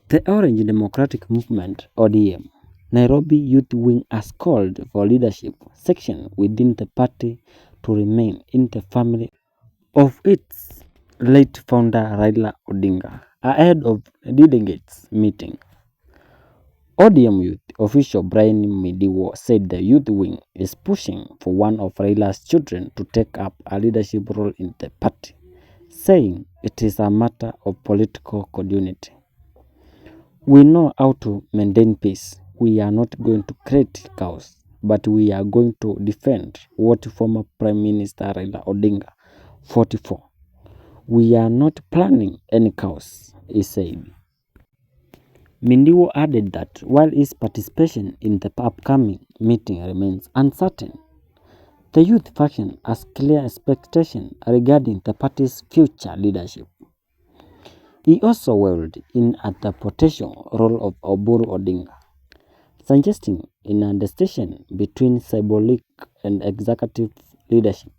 The Orange Democratic Movement (ODM) Nairobi Youth Wing has called for leadership section within the party to remain in the family of its late founder Raila Odinga ahead of delegates meeting. ODM Youth official Brian Midiwo said the youth wing is pushing for one of Raila's children to take up a leadership role in the party, saying it is a matter of political continuity. We know how to maintain peace. We are not going to create chaos, but we are going to defend what former Prime Minister Raila Odinga, 44. We are not planning any chaos, he said. Mindiwo added that while his participation in the upcoming meeting remains uncertain, the youth faction has clear expectations regarding the party's future leadership. He also wailed in at the potential role of Oburu Odinga, suggesting an understanding between symbolic and executive leadership.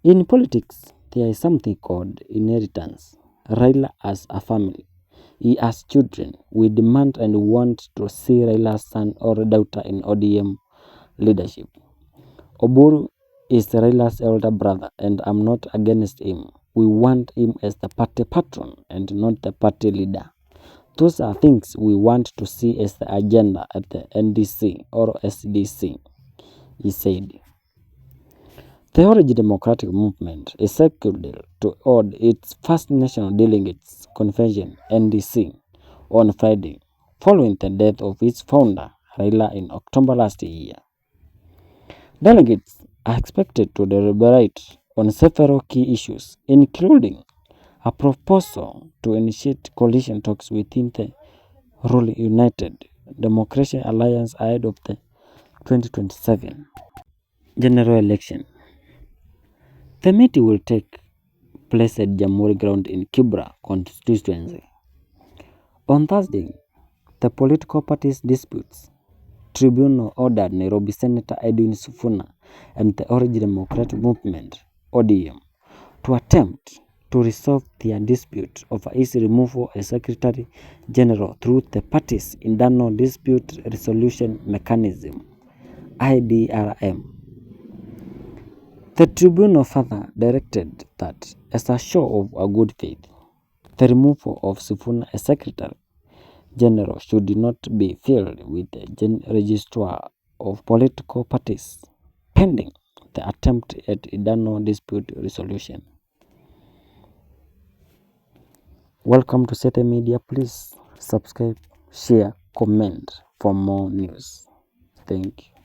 In politics, there is something called inheritance. Raila has a family. He has children. We demand and want to see Raila's son or daughter in ODM leadership. Oburu is Raila's elder brother and I'm not against him. We want him as the party patron and not the party leader. Those are things we want to see as the agenda at the NDC or SDC, he said. The Orange Democratic Movement is scheduled to hold its first National Delegates Convention (NDC) on Friday, following the death of its founder, Raila, in October last year. Delegates are expected to deliberate on several key issues, including a proposal to initiate coalition talks within the ruling United Democratic Alliance ahead of the 2027 general election. The meeting will take place at Jamhuri Ground in Kibra constituency. On Thursday, the political parties disputes tribunal ordered Nairobi Senator Edwin Sifuna and the Orange Democratic Movement (ODM) to attempt to resolve their dispute over his removal as Secretary General through the party's internal dispute resolution mechanism (IDRM). The tribunal further directed that, as a show of good faith, the removal of Sifuna as Secretary General should not be filed with the registrar of political parties, pending the attempt at internal dispute resolution. Welcome to Sete Media. Please subscribe, share, comment for more news. Thank you.